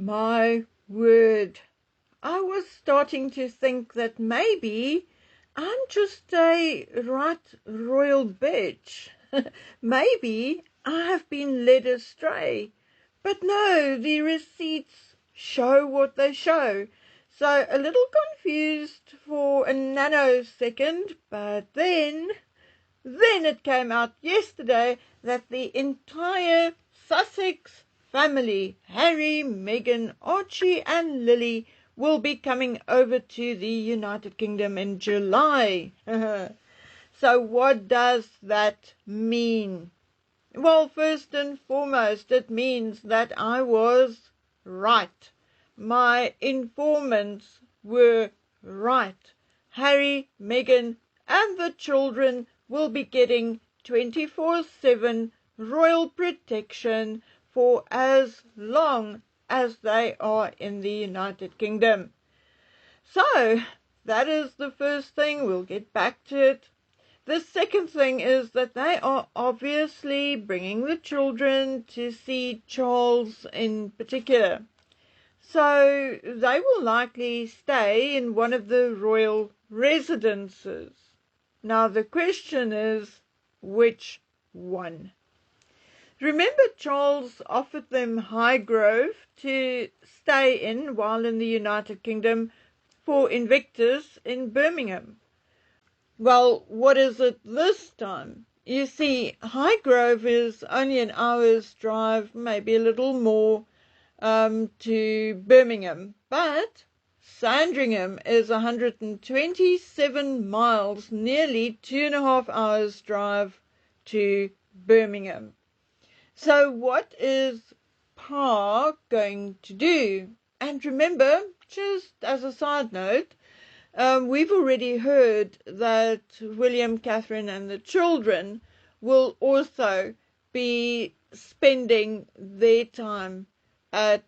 My word, I was starting to think that maybe I'm just a right royal bitch. Maybe I have been led astray. But no, the receipts show what they show. So a little confused for a nanosecond, but then it came out yesterday that the entire Sussex family, Harry, Meghan, Archie and Lily, will be coming over to the United Kingdom in July. So what does that mean? Well, first and foremost, it means that I was right. My informants were right. Harry, Meghan, and the children will be getting 24/7 royal protection for as long as they are in the United Kingdom. So, that is the first thing. We'll get back to it. The second thing is that they are obviously bringing the children to see Charles in particular. So they will likely stay in one of the royal residences. Now the question is, which one? Remember, Charles offered them Highgrove to stay in while in the United Kingdom for Invictus in Birmingham. Well, what is it this time? You see, Highgrove is only an hour's drive, maybe a little more, to Birmingham, but Sandringham is 127 miles, nearly 2.5 hours drive to Birmingham. So what is Pa going to do? And remember, just as a side note, we've already heard that William, Catherine and the children will also be spending their time at,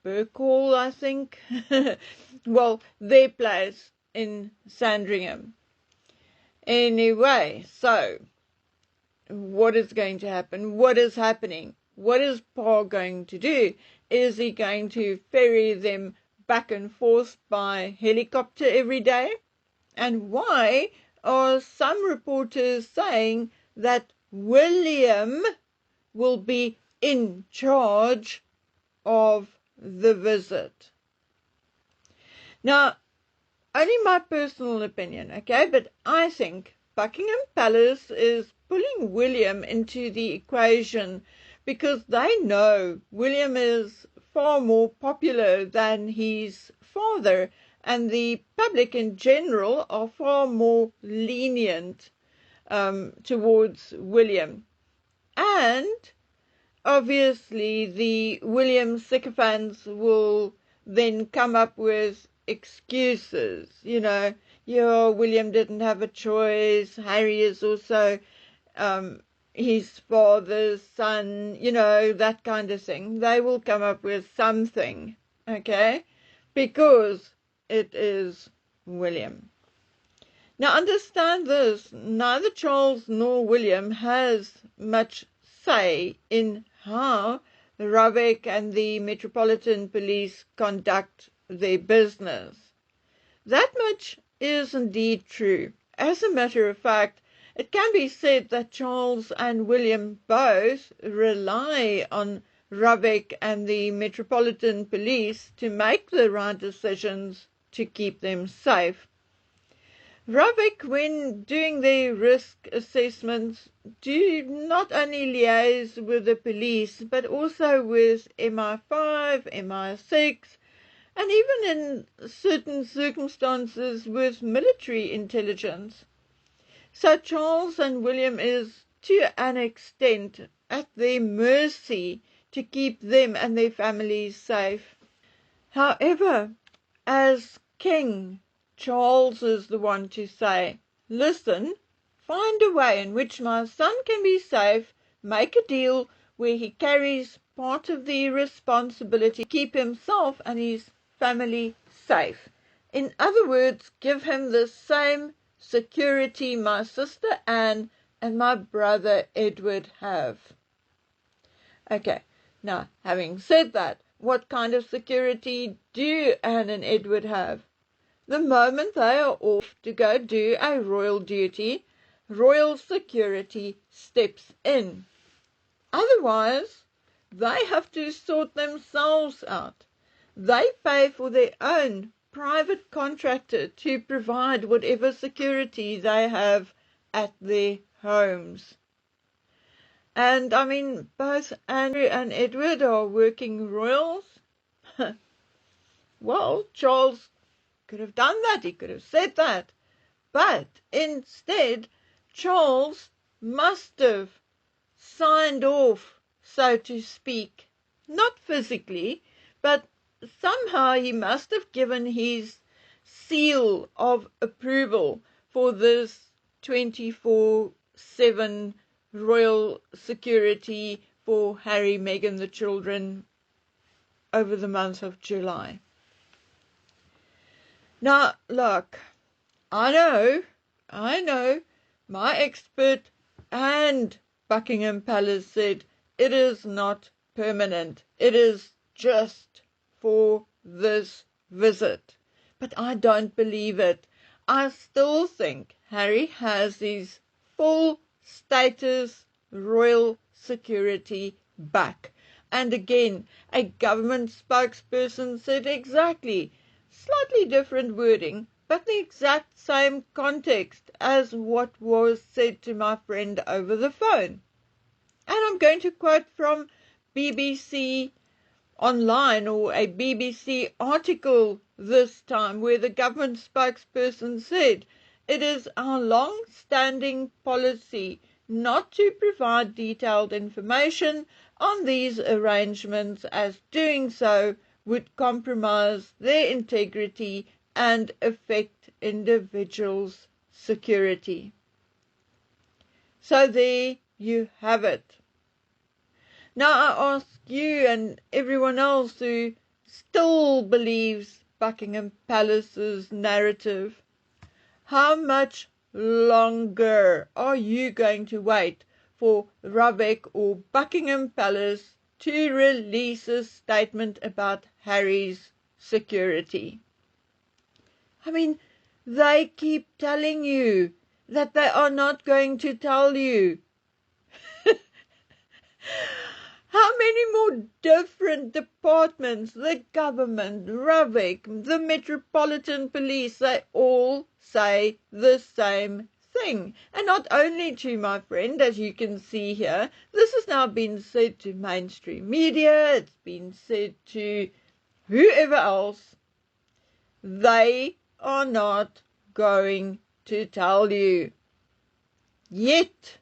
Burke Hall, I think? Well, their place in Sandringham. Anyway, so what is going to happen? What is happening? What is Pa going to do? Is he going to ferry them back and forth by helicopter every day? And why are some reporters saying that William will be in charge of the visit? Now, only my personal opinion, okay, but I think Buckingham Palace is pulling William into the equation because they know William is far more popular than his father, and the public in general are far more lenient towards William. And obviously the William sycophants will then come up with excuses, yeah, William didn't have a choice, Harry is also his father's son, that kind of thing. They will come up with something, okay, because it is William. Now understand this, neither Charles nor William has much say in how Norfolk and the Metropolitan Police conduct their business. That much is indeed true. As a matter of fact, it can be said that Charles and William both rely on Norfolk and the Metropolitan Police to make the right decisions to keep them safe. Norfolk, when doing their risk assessments, do not only liaise with the police, but also with MI5, MI6, and even in certain circumstances with military intelligence. So Charles and William is, to an extent, at their mercy to keep them and their families safe. However, as king, Charles is the one to say, listen, find a way in which my son can be safe, make a deal where he carries part of the responsibility to keep himself and his family safe. In other words, give him the same security my sister Anne and my brother Edward have. Okay, now having said that, what kind of security do Anne and Edward have? The moment they are off to go do a royal duty, royal security steps in. Otherwise, they have to sort themselves out. They pay for their own private contractor to provide whatever security they have at their homes. And I mean, both Andrew and Edward are working royals. Well, Charles could have done that, he could have said that. But instead, Charles must have signed off, so to speak, not physically, but somehow he must have given his seal of approval for this 24/7 royal security for Harry, Meghan, the children over the month of July. Now, look, I know, my expert and Buckingham Palace said it is not permanent. It is just for this visit. But I don't believe it. I still think Harry has his full status royal security back. And again, a government spokesperson said exactly, slightly different wording, but the exact same context as what was said to my friend over the phone. And I'm going to quote from BBC Online, or a BBC article this time, where the government spokesperson said, "It is our long-standing policy not to provide detailed information on these arrangements, as doing so would compromise their integrity and affect individuals' security." So there you have it. Now I ask you and everyone else who still believes Buckingham Palace's narrative, how much longer are you going to wait for Rabeck or Buckingham Palace to release a statement about Harry's security? I mean, they keep telling you that they are not going to tell you. How many more different departments, the government, Rabeck, the Metropolitan Police, they all say the same thing. And not only to my friend, as you can see here, this has now been said to mainstream media, it's been said to whoever else. They are not going to tell you. Yet,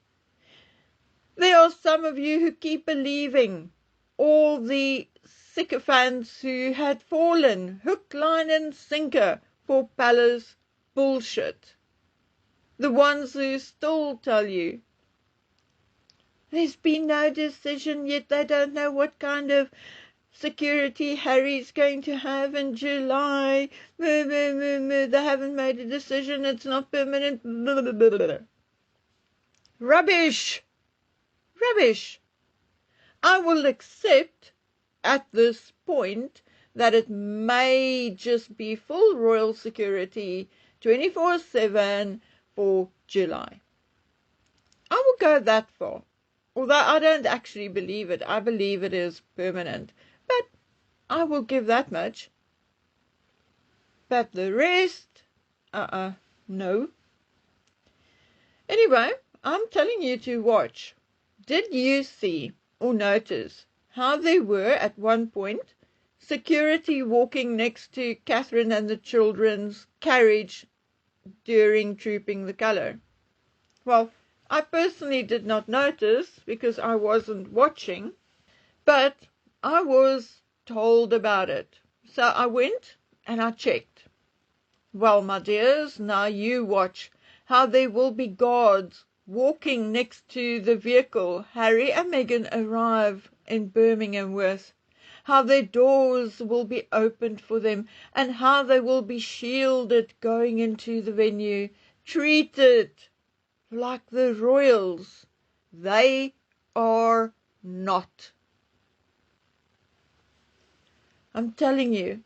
there are some of you who keep believing all the sycophants who had fallen hook, line and sinker for palace bullshit. The ones who still tell you there's been no decision yet, they don't know what kind of security Harry's going to have in July. They haven't made a decision, it's not permanent. Rubbish! Rubbish! I will accept at this point that it may just be full royal security 24/7 for July. I will go that far. Although I don't actually believe it. I believe it is permanent. But I will give that much. But the rest, no. Anyway, I'm telling you to watch. Did you see or notice how there were at one point security walking next to Catherine and the children's carriage during Trooping the Colour? Well, I personally did not notice because I wasn't watching, but I was told about it. So I went and I checked. Well, my dears, now you watch how there will be guards walking next to the vehicle Harry and Meghan arrive in Birmingham with, how their doors will be opened for them, and how they will be shielded going into the venue, treated like the royals. They are not. I'm telling you,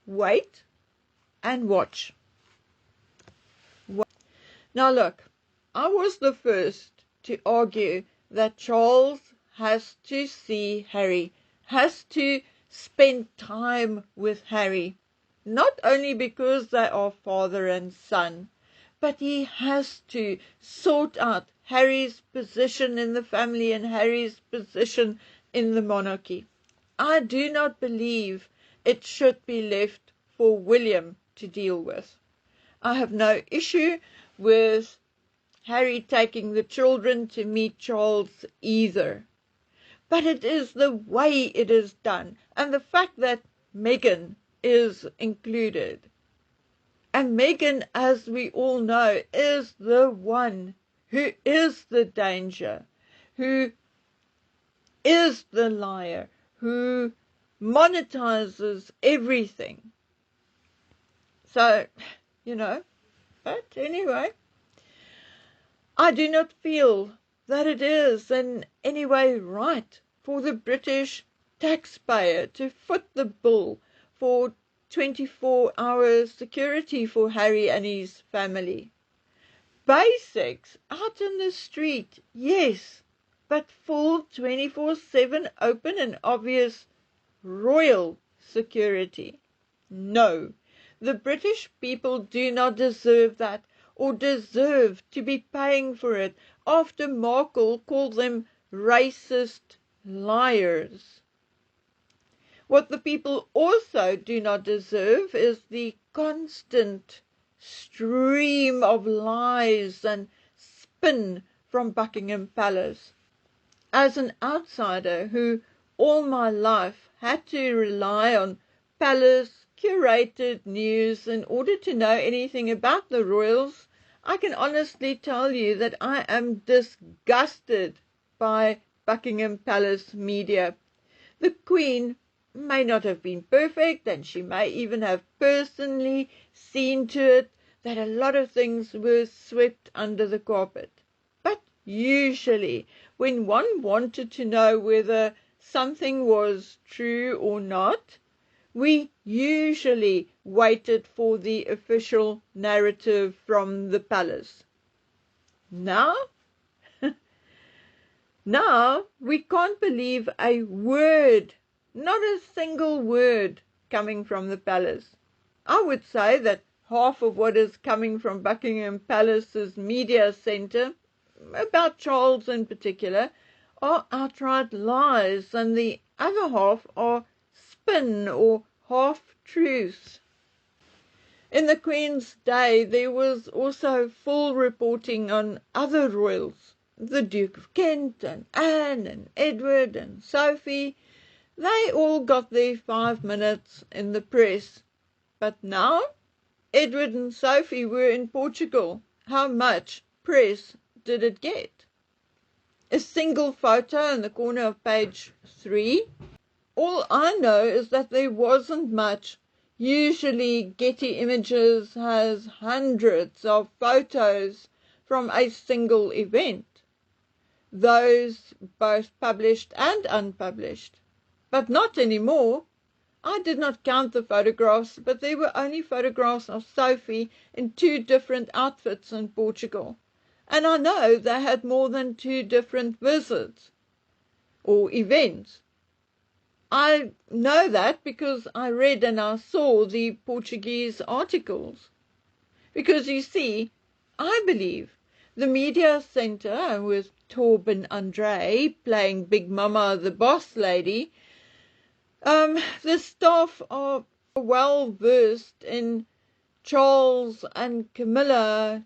wait and watch. Now look, I was the first to argue that Charles has to see Harry, has to spend time with Harry, not only because they are father and son, but he has to sort out Harry's position in the family and Harry's position in the monarchy. I do not believe it should be left for William to deal with. I have no issue with Harry taking the children to meet Charles either. But it is the way it is done, and the fact that Meghan is included. And Meghan, as we all know, is the one who is the danger, who is the liar, who monetizes everything. So, but anyway, I do not feel that it is in any way right for the British taxpayer to foot the bill for 24-hour security for Harry and his family. Basics out in the street, yes, but full 24/7 open and obvious royal security. No, the British people do not deserve that, or deserve to be paying for it after Markle called them racist liars. What the people also do not deserve is the constant stream of lies and spin from Buckingham Palace. As an outsider who all my life had to rely on palace curated news in order to know anything about the royals, I can honestly tell you that I am disgusted by Buckingham Palace media. The Queen may not have been perfect, and she may even have personally seen to it that a lot of things were swept under the carpet. But usually, when one wanted to know whether something was true or not, we usually waited for the official narrative from the palace. Now we can't believe a word, not a single word coming from the palace. I would say that half of what is coming from Buckingham Palace's media centre, about Charles in particular, are outright lies, and the other half are spin or half-truths. In the Queen's day, there was also full reporting on other royals. The Duke of Kent and Anne and Edward and Sophie, they all got their 5 minutes in the press. But now, Edward and Sophie were in Portugal. How much press did it get? A single photo in the corner of page 3. All I know is that there wasn't much. Usually Getty Images has hundreds of photos from a single event, those both published and unpublished. But not anymore. I did not count the photographs, but there were only photographs of Sophie in 2 different outfits in Portugal. And I know they had more than 2 different visits or events. I know that because I read and I saw the Portuguese articles. Because you see, I believe the media centre, with Torben Andre playing Big Mama the boss lady, the staff are well versed in Charles and Camilla,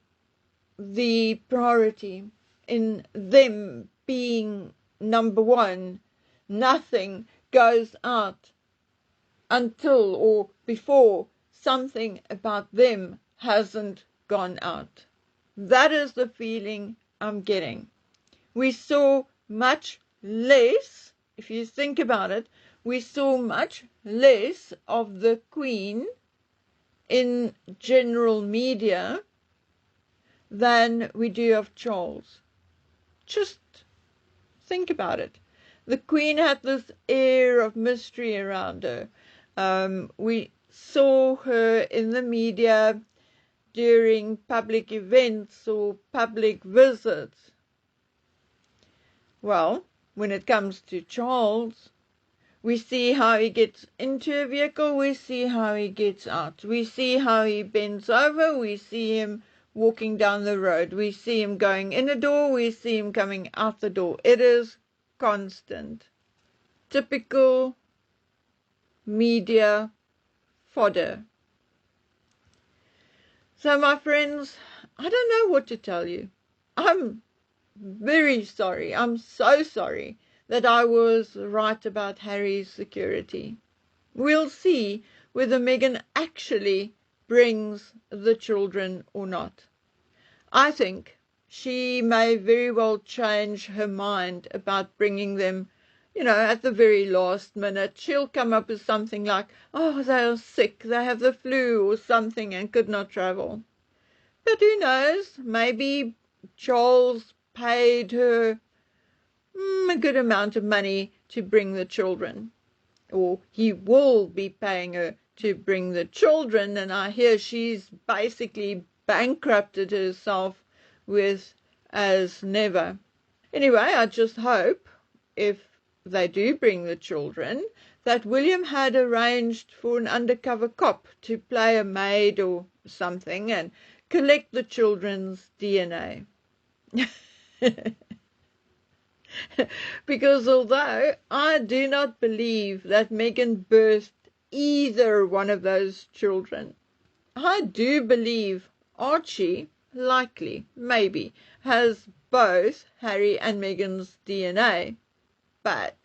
the priority, in them being number one. Nothing goes out until or before something about them hasn't gone out. That is the feeling I'm getting. We saw much less, if you think about it, we saw much less of the Queen in general media than we do of Charles. Just think about it. The Queen had this air of mystery around her. We saw her in the media during public events or public visits. Well, when it comes to Charles, we see how he gets into a vehicle, we see how he gets out, we see how he bends over, we see him walking down the road, we see him going in the door, we see him coming out the door. It is constant. Typical media fodder. So, my friends, I don't know what to tell you. I'm very sorry. I'm so sorry that I was right about Harry's security. We'll see whether Meghan actually brings the children or not. I think she may very well change her mind about bringing them, at the very last minute. She'll come up with something like, oh, they're sick, they have the flu or something and could not travel. But who knows, maybe Charles paid her a good amount of money to bring the children. Or he will be paying her to bring the children, and I hear she's basically bankrupted herself with as never. Anyway, I just hope, if they do bring the children, that William had arranged for an undercover cop to play a maid or something and collect the children's DNA. Because although I do not believe that Meghan birthed either one of those children, I do believe Archie likely, maybe, has both Harry and Meghan's DNA. But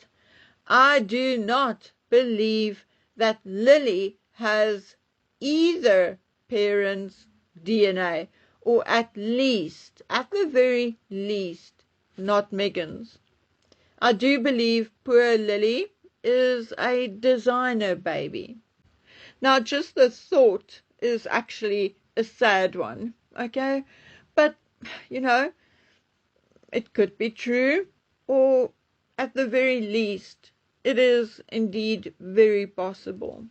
I do not believe that Lily has either parent's DNA, or at the very least, not Meghan's. I do believe poor Lily is a designer baby. Now, just the thought is actually a sad one, okay? But, it could be true, or at the very least, it is indeed very possible.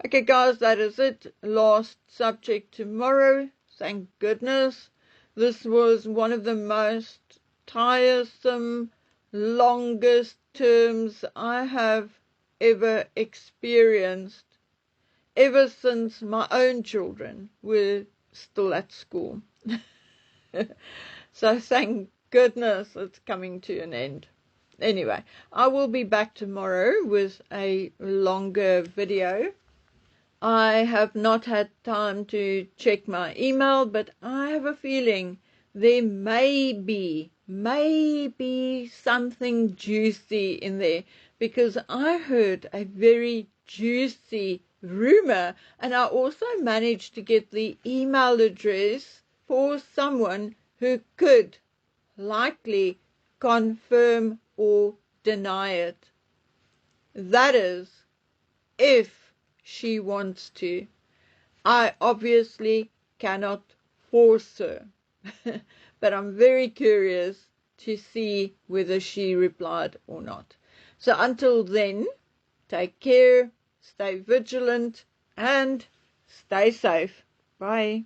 Okay, guys, that is it. Last subject tomorrow. Thank goodness. This was one of the most tiresome, longest terms I have ever experienced, ever since my own children were still at school. So thank goodness it's coming to an end. Anyway, I will be back tomorrow with a longer video. I have not had time to check my email, but I have a feeling there may be something juicy in there, because I heard a very juicy rumor, and I also managed to get the email address for someone who could likely confirm or deny it. That is, if she wants to. I obviously cannot force her, but I'm very curious to see whether she replied or not. So until then, take care, stay vigilant, and stay safe. Bye.